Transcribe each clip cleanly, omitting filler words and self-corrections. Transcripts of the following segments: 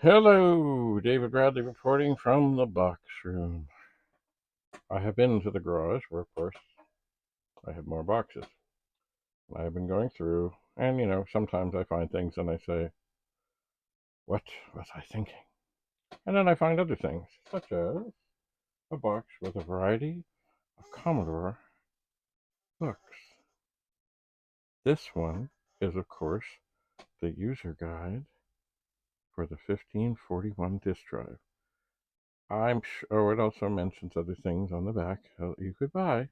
Hello, David Bradley reporting from the box room. I have been to the garage where, of course, I have more boxes. I have been going through, and sometimes I find things and I say, what was I thinking? And then I find other things, such as a box with a variety of Commodore books. This one is, of course, the user guide for the 1541 disk drive. I'm sure it also mentions other things on the back you could buy.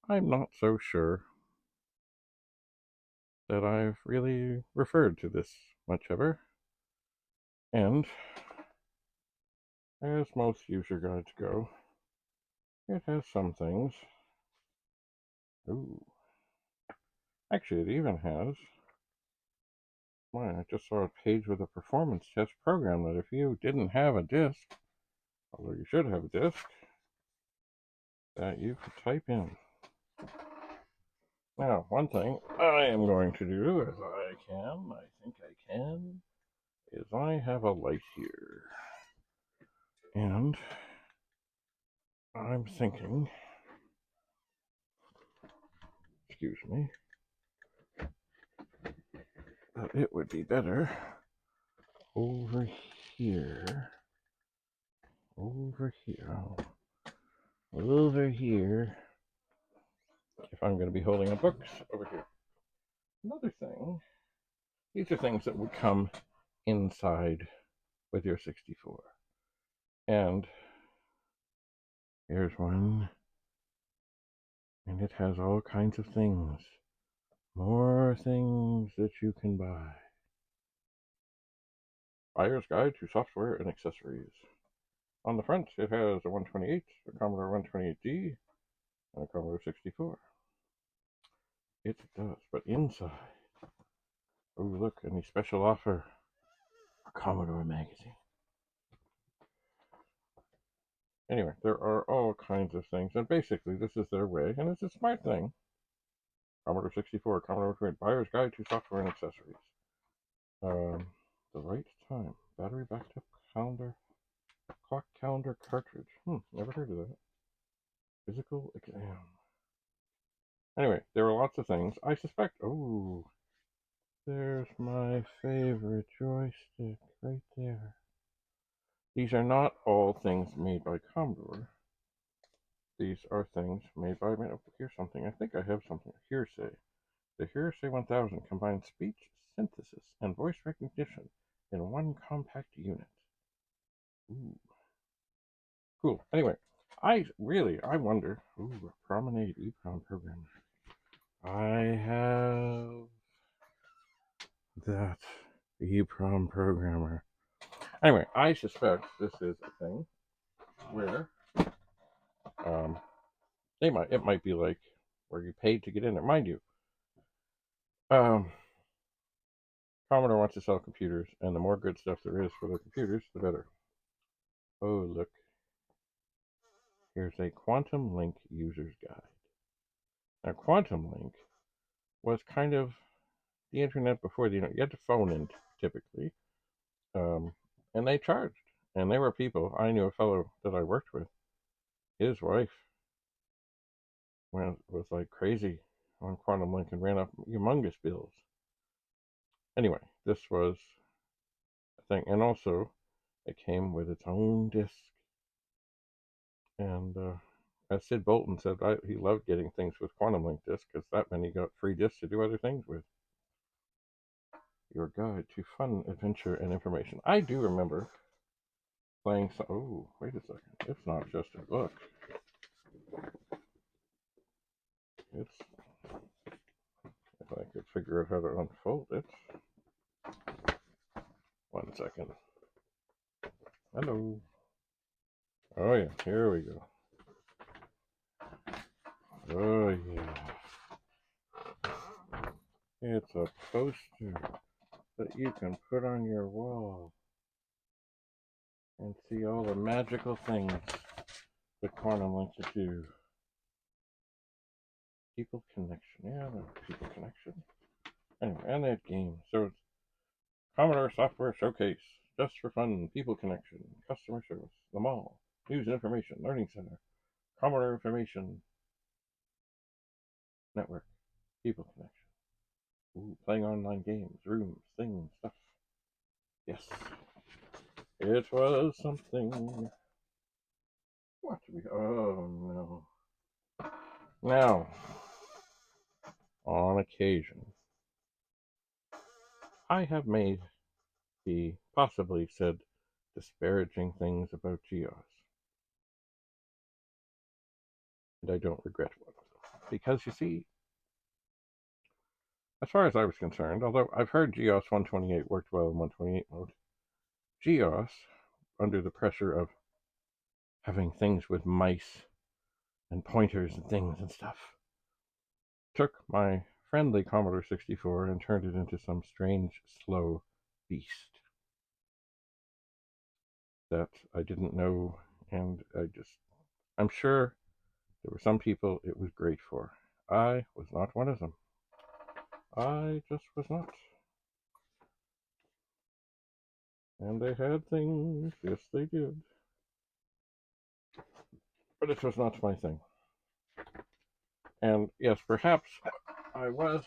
I'm not so sure that I've really referred to this much ever. And as most user guides go, it has some things. Ooh. Actually, it even has, I just saw a page with a performance test program that if you didn't have a disk, although you should have a disk, that you could type in. Now, one thing I am going to do, as I think I can, is I have a light here. And I'm thinking, excuse me, that it would be better over here, over here, if I'm going to be holding up books over here. Another thing, these are things that would come inside with your 64. And here's one, and it has all kinds of things. More things that you can buy. Buyer's Guide to Software and Accessories. On the front, it has a 128, a Commodore 128D, and a Commodore 64. It does, but inside, oh look, any special offer, a Commodore magazine. Anyway, there are all kinds of things, and basically this is their way, and it's a smart thing. Commodore 64, Commodore 128, Buyer's Guide to Software and Accessories. The right time, battery backed up calendar, clock calendar cartridge. Never heard of that. Physical exam. Anyway, there are lots of things. I suspect, oh, there's my favorite joystick right there. These are not all things made by Commodore. These are things made by, here's something, I think I have something, Hearsay. The Hearsay 1000 combines speech synthesis and voice recognition in one compact unit. Ooh. Cool. Anyway, I wonder, ooh, a Promenade EEPROM program. I have that EEPROM programmer. Anyway, I suspect this is a thing where it might be like where you paid to get in there. Mind you, Commodore wants to sell computers, and the more good stuff there is for their computers, the better. Oh, look. Here's a Quantum Link user's guide. Now, Quantum Link was kind of the internet before the internet. You had to phone in, typically. And they charged. And there were people, I knew a fellow that I worked with, his wife was like crazy on Quantum Link and ran up humongous bills. Anyway, this was a thing. And also, it came with its own disc. And as Sid Bolton said, he loved getting things with Quantum Link discs because that meant he got free discs to do other things with. Your guide to fun, adventure, and information. I do remember playing some. Oh, wait a second. It's not just a book. It's. If I could figure out how to unfold it. 1 second. Hello. Oh, yeah. Here we go. Oh, yeah. It's a poster that you can put on your wall and see all the magical things that Quantum Link to do. People Connection. Yeah, People Connection. Anyway, and that game. So it's Commodore Software Showcase. Just for Fun, People Connection, Customer Service, The Mall, News and Information, Learning Center, Commodore Information Network, People Connection. Ooh, playing online games, rooms, things, stuff. Yes. It was something. What do we... Oh, no. Now, on occasion, I have made the possibly said disparaging things about GEOS. And I don't regret one of them. Because, you see, as far as I was concerned, although I've heard GEOS 128 worked well in 128 mode, GEOS, under the pressure of having things with mice and pointers and things and stuff, took my friendly Commodore 64 and turned it into some strange, slow beast that I didn't know, and I'm sure there were some people it was great for. I was not one of them. I just was not. And they had things, yes they did. But it was not my thing. And yes, perhaps I was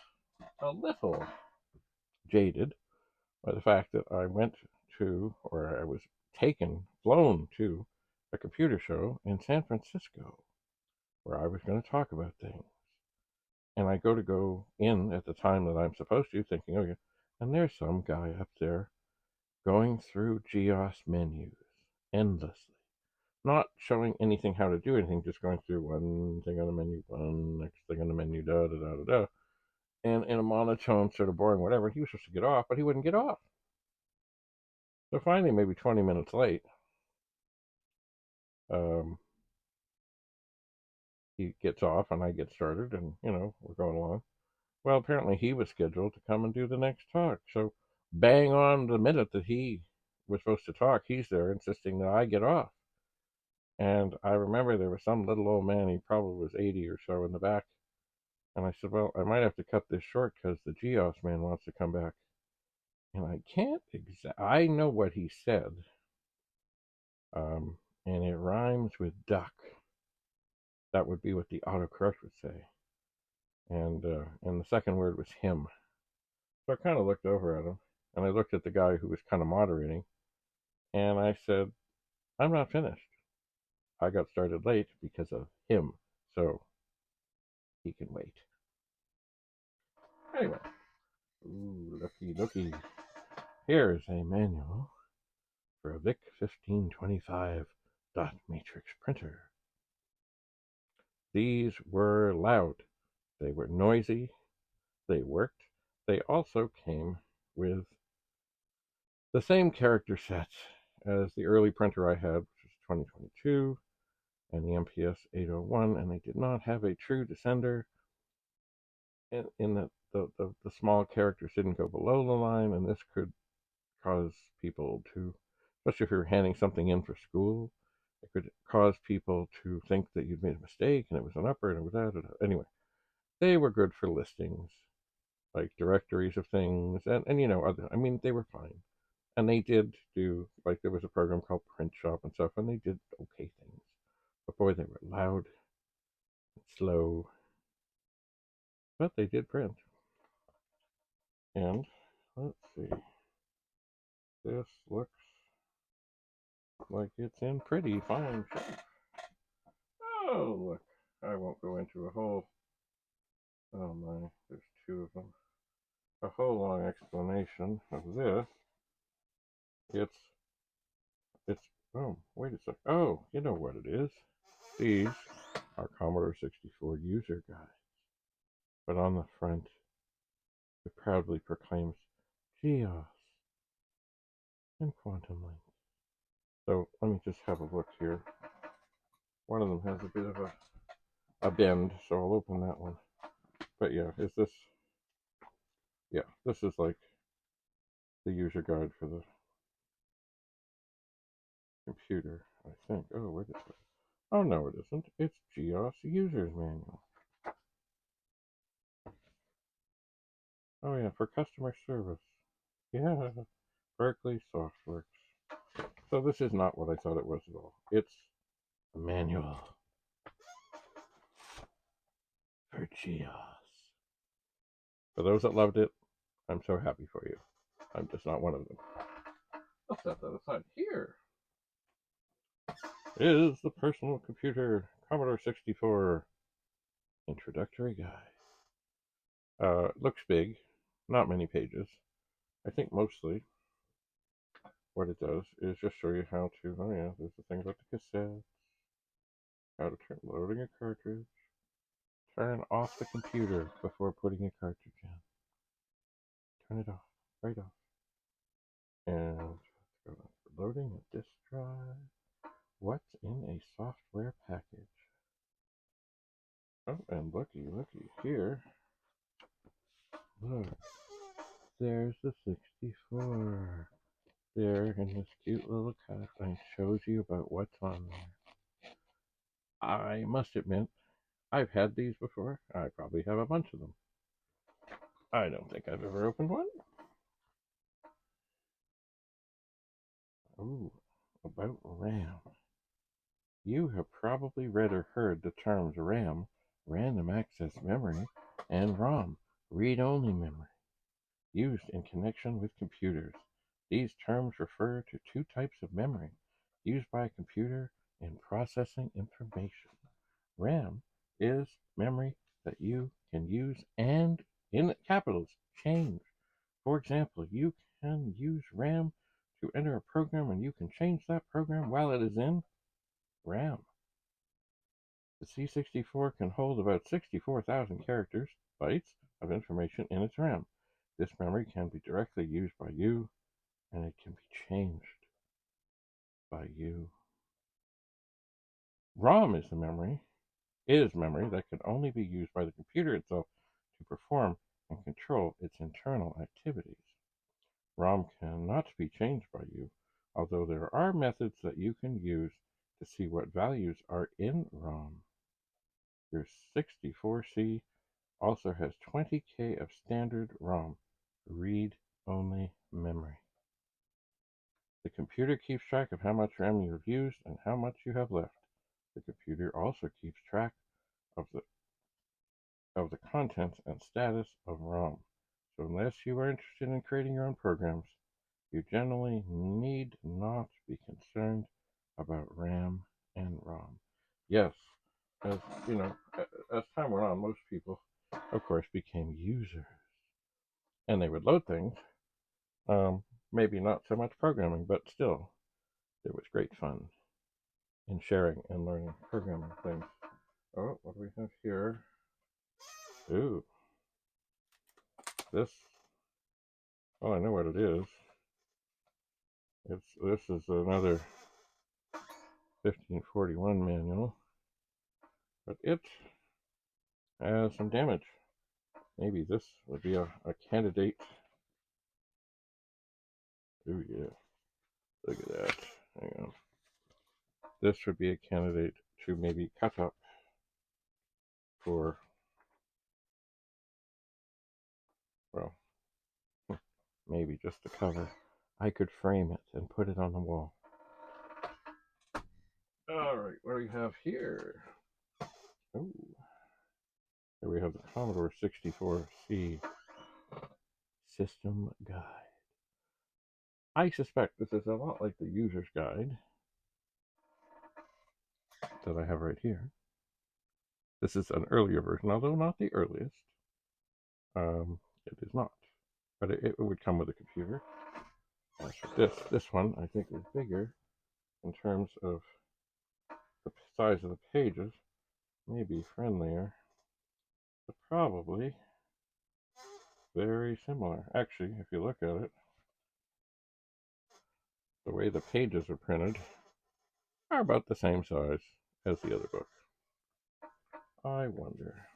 a little jaded by the fact that I went to, or I was flown to, a computer show in San Francisco where I was going to talk about things. And I go in at the time that I'm supposed to, thinking, oh yeah, and there's some guy up there going through GEOS menus endlessly, not showing anything how to do anything, just going through one thing on the menu, one next thing on the menu, da da da da da, and in a monotone, sort of boring, whatever. He was supposed to get off, but he wouldn't get off. So finally, maybe 20 minutes late, he gets off and I get started, and we're going along. Well, apparently he was scheduled to come and do the next talk. So bang on the minute that he was supposed to talk, he's there insisting that I get off. And I remember there was some little old man, he probably was 80 or so, in the back. And I said, well, I might have to cut this short because the GEOS man wants to come back. And I can't I know what he said. And it rhymes with duck. That would be what the autocorrect would say. And the second word was him. So I kind of looked over at him, and I looked at the guy who was kind of moderating, and I said, I'm not finished. I got started late because of him, so he can wait. Anyway, ooh, looky. Here's a manual for a VIC 1525 dot matrix printer. These were loud. They were noisy. They worked. They also came with the same character set as the early printer I had, which was 2022, and the MPS 801, and they did not have a true descender in that the small characters didn't go below the line, and this could cause people to, especially if you're handing something in for school, it could cause people to think that you'd made a mistake and it was an upper and it was that. Anyway, they were good for listings, like directories of things, and other. I mean, they were fine. And they did do, like, there was a program called Print Shop and stuff, and they did okay things. But boy, they were loud and slow. But they did print. And, let's see. This looks like it's in pretty fine shape. Oh, look. I won't go into a whole, oh my, there's two of them. A whole long explanation of this. It's, oh, wait a sec. Oh, you know what it is. These are Commodore 64 user guides. But on the front, it proudly proclaims GEOS and Quantum Link. So let me just have a look here. One of them has a bit of a bend, so I'll open that one. But yeah, this is like the user guide for the computer, I think. Oh, wait a second. Oh, no, it isn't. It's GEOS User's Manual. Oh, yeah, for customer service. Yeah, Berkeley Softworks. So this is not what I thought it was at all. It's a manual for GEOS. For those that loved it, I'm so happy for you. I'm just not one of them. I'll set that aside. Here is the personal computer Commodore 64 introductory guide. Looks big, not many pages. I think mostly what it does is just show you how to, oh yeah, there's the thing about the cassette, how to turn loading a cartridge, turn off the computer before putting a cartridge in. Turn it off, right off. And loading a disk drive. What's in a software package? Oh, and looky here. Look, there's the 64. There in this cute little and shows you about what's on there. I must admit, I've had these before. I probably have a bunch of them. I don't think I've ever opened one. Ooh, about RAM. You have probably read or heard the terms RAM, random access memory, and ROM, read-only memory, used in connection with computers. These terms refer to two types of memory used by a computer in processing information. RAM is memory that you can use and, in capitals, change. For example, you can use RAM to enter a program and you can change that program while it is in RAM. The C64 can hold about 64,000 characters, bytes, of information in its RAM. This memory can be directly used by you, and it can be changed by you. ROM is memory that can only be used by the computer itself to perform and control its internal activities. ROM cannot be changed by you, although there are methods that you can use to see what values are in ROM. Your 64C also has 20K of standard ROM, read-only memory. The computer keeps track of how much RAM you have used and how much you have left. The computer also keeps track of the contents and status of ROM. So unless you are interested in creating your own programs, you generally need not be concerned about RAM and ROM. Yes, as you know, as time went on, most people, of course, became users, and they would load things. Maybe not so much programming, but still, there was great fun in sharing and learning programming things. Oh, what do we have here? Ooh, this. Well, I know what it is. This is another 1541 manual, but it has some damage. Maybe this would be a candidate. Ooh, yeah. Look at that. Hang on. This would be a candidate to maybe cut up for, well, maybe just the cover. I could frame it and put it on the wall. Alright, what do we have here? Oh, here we have the Commodore 64C System Guide. I suspect this is a lot like the user's guide that I have right here. This is an earlier version, although not the earliest. It is not, but it would come with a computer. As for this one I think is bigger in terms of the size of the pages, maybe friendlier, but probably very similar. Actually, if you look at it, the way the pages are printed are about the same size as the other book. I wonder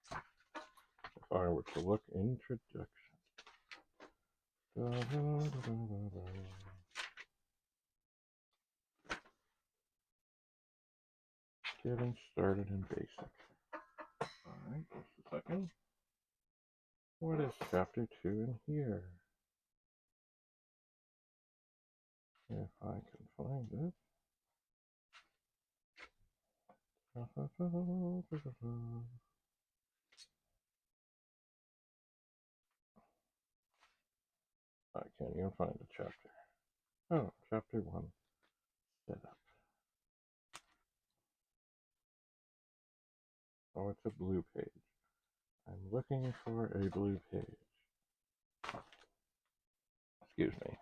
if I were to look introduction. Getting started in basic. Alright, just a second. What is chapter 2 in here? If I can find it. I can't even find the chapter. Oh, chapter 1. Setup. Oh, it's a blue page. I'm looking for a blue page. Excuse me.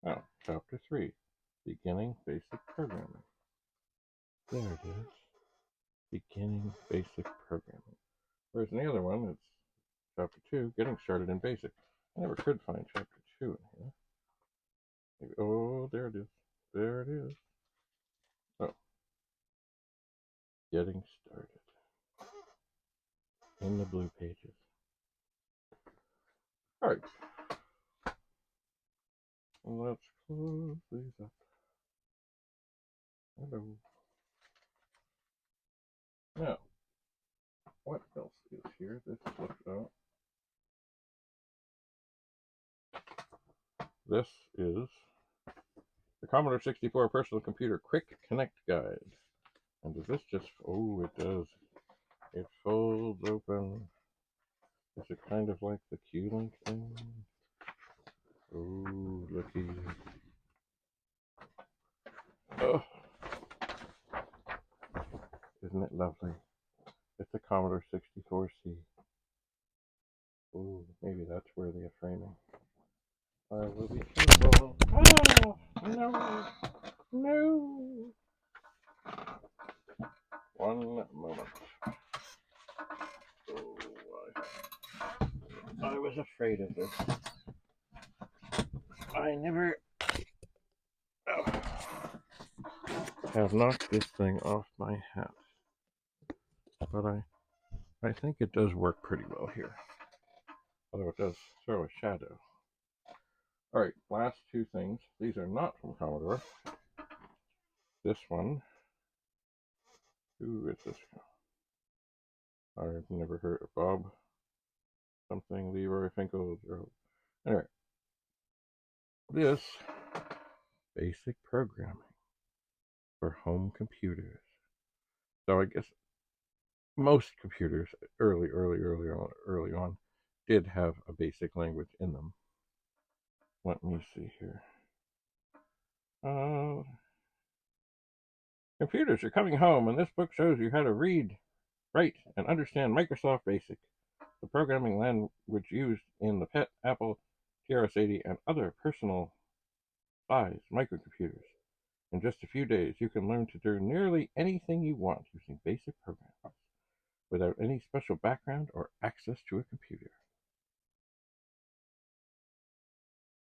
Oh, chapter 3. Beginning basic programming. There it is. Beginning basic programming. Whereas in the other one, it's chapter 2, getting started in basic. I never could find chapter 2 in here. Maybe, oh, there it is. There it is. Oh. Getting started. In the blue pages. Alright. Let's close these up. Hello. Now, what else is here? This looks out. This is the Commodore 64 Personal Computer Quick Connect Guide. And does this just, oh, it does. It folds open. Is it kind of like the Q-Link thing? Oh, looky. Oh. Isn't it lovely? It's a Commodore 64C. Oh, maybe that's where they are framing. I will be careful. Oh, no. No. One moment. Oh, I was afraid of this. I never have knocked this thing off my hat. But I think it does work pretty well here. Although it does throw a shadow. Alright, last two things. These are not from Commodore. This one. Who is this from? I've never heard of Bob. Something, Leroy Finkel. Anyway. This basic programming for home computers. So I guess most computers early on did have a basic language in them. Let me see here. Computers are coming home, and this book shows you how to read, write, and understand Microsoft Basic, the programming language used in the PET, Apple, TRS-80, and other personal-sized microcomputers. In just a few days, you can learn to do nearly anything you want using basic programs, without any special background or access to a computer.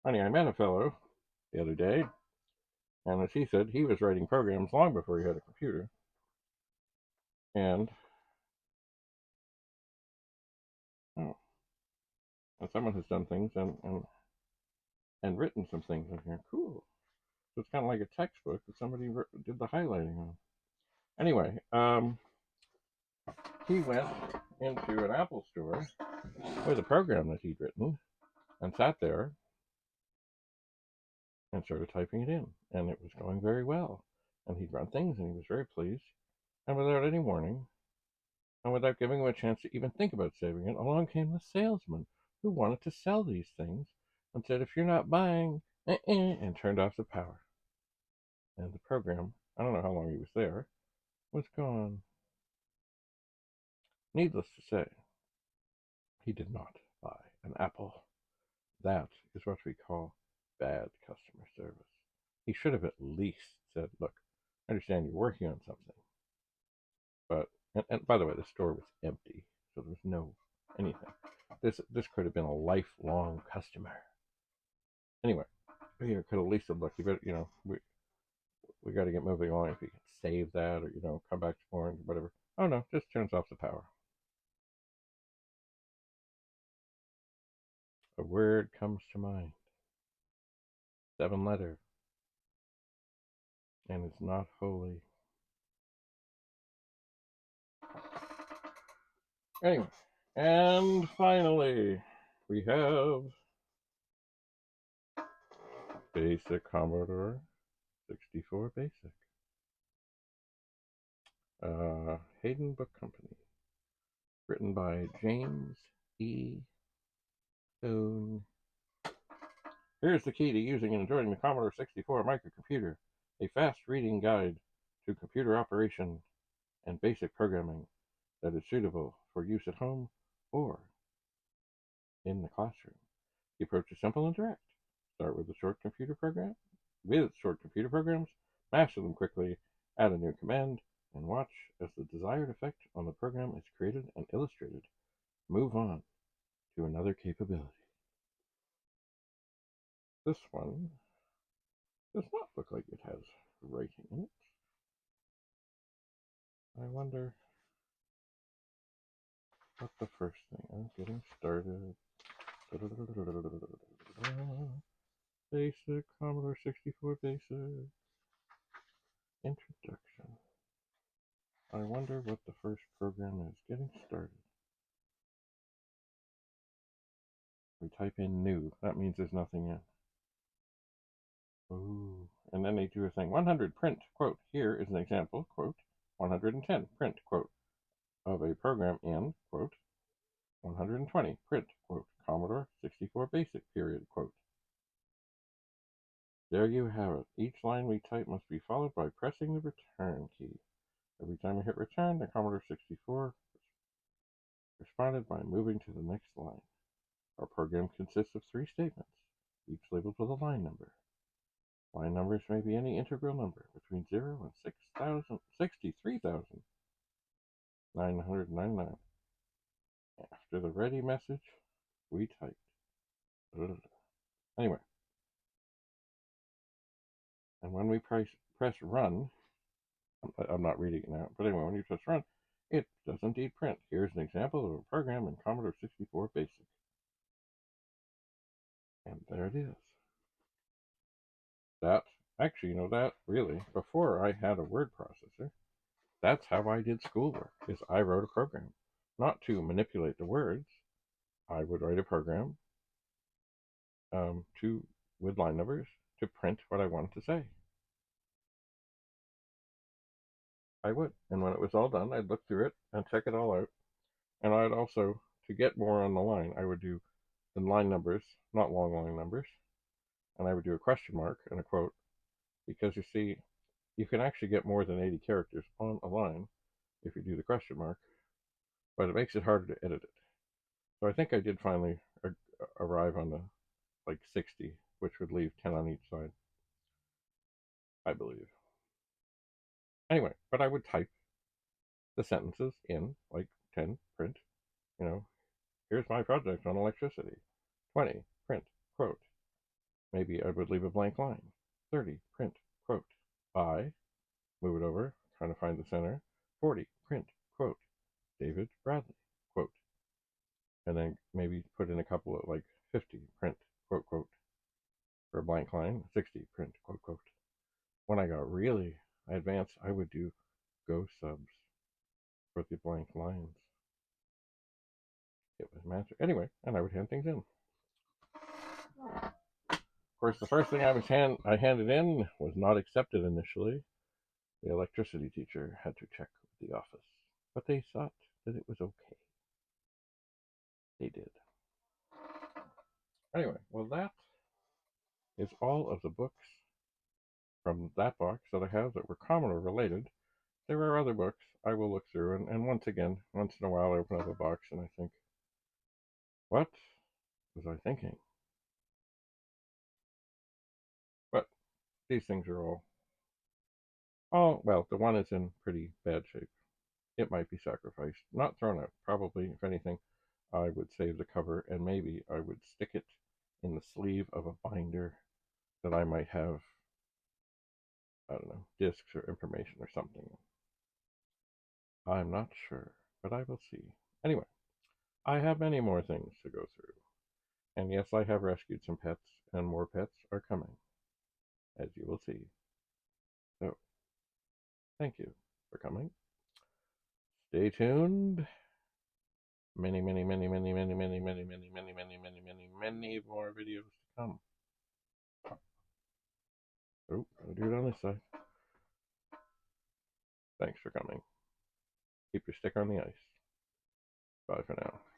Funny, I met a fellow the other day, and as he said, he was writing programs long before he had a computer. And someone has done things and written some things in here. Cool. So it's kind of like a textbook that somebody did the highlighting on. Anyway, he went into an Apple store with a program that he'd written and sat there and started typing it in. And it was going very well. And he'd run things and he was very pleased. And without any warning, and without giving him a chance to even think about saving it, along came the salesman who wanted to sell these things and said, if you're not buying, and turned off the power. And the program, I don't know how long he was there, was gone. Needless to say, he did not buy an Apple. That is what we call bad customer service. He should have at least said, look, I understand you're working on something, but, and by the way, the store was empty, so there was no anything. This could have been a lifelong customer. Anyway, he could at least have looked, you better, we got to get moving along. If you can save that or, come back tomorrow and whatever. Oh no, just turns off the power. A word comes to mind. 7-letter. And it's not holy. Anyway, and finally, we have Basic Commodore 64 Basic. Hayden Book Company. Written by James E. Stone. Here's the key to using and enjoying the Commodore 64 microcomputer. A fast reading guide to computer operation and basic programming that is suitable for use at home or in the classroom. The approach is simple and direct. Start with short computer programs, master them quickly, add a new command, and watch as the desired effect on the program is created and illustrated. Move on to another capability. This one does not look like it has writing in it. I wonder what the first thing. I'm getting started. Basic Commodore 64 Basic Introduction. I wonder what the first program is. Getting started. We type in new. That means there's nothing in. Ooh. And then they do a thing. 100 print, quote. Here is an example, quote. 110 print, quote. Of a program in, quote. 120 print, quote. Commodore 64 Basic, period, quote. There you have it. Each line we type must be followed by pressing the return key. Every time we hit return, the Commodore 64 responded by moving to the next line. Our program consists of 3 statements, each labeled with a line number. Line numbers may be any integral number between 0 and 63,999. After the ready message, we typed. Anyway. And when we press run, I'm not reading it now, but anyway, when you press run, it does indeed print. Here's an example of a program in Commodore 64 Basic. And there it is. That, actually, that really, before I had a word processor, that's how I did schoolwork, is I wrote a program. Not to manipulate the words, I would write a program with line numbers to print what I wanted to say. I would. And when it was all done, I'd look through it and check it all out. And I'd also, to get more on the line, I would do the line numbers, not long line numbers. And I would do a question mark and a quote. Because you see, you can actually get more than 80 characters on a line if you do the question mark. But it makes it harder to edit it. So I think I did finally arrive on the 60, which would leave 10 on each side, I believe. Anyway, but I would type the sentences in, 10, print, here's my project on electricity. 20, print, quote. Maybe I would leave a blank line. 30, print, quote. I, move it over, trying to find the center. 40, print, quote. David Bradley, quote. And then maybe put in a couple of 50, print, quote, quote. For a blank line. 60, print, quote, quote. When I got really advanced, I would do go subs for the blank lines. It was master. Anyway, and I would hand things in. Of course, the first thing I handed in was not accepted initially. The electricity teacher had to check with the office, but they thought that it was okay. They did. Anyway, well, that is all of the books from that box that I have that were Commodore related. There are other books I will look through, and once in a while I open up a box and I think, what was I thinking? But these things are all, well, the one is in pretty bad shape. It might be sacrificed, not thrown out. Probably, if anything, I would save the cover, and maybe I would stick it in the sleeve of a binder that I might have, I don't know, discs or information or something. I'm not sure, but I will see. Anyway, I have many more things to go through. And yes, I have rescued some pets, and more pets are coming, as you will see. So, thank you for coming. Stay tuned. Many more videos to come. I'll do it on this side. Thanks for coming. Keep your stick on the ice. Bye for now.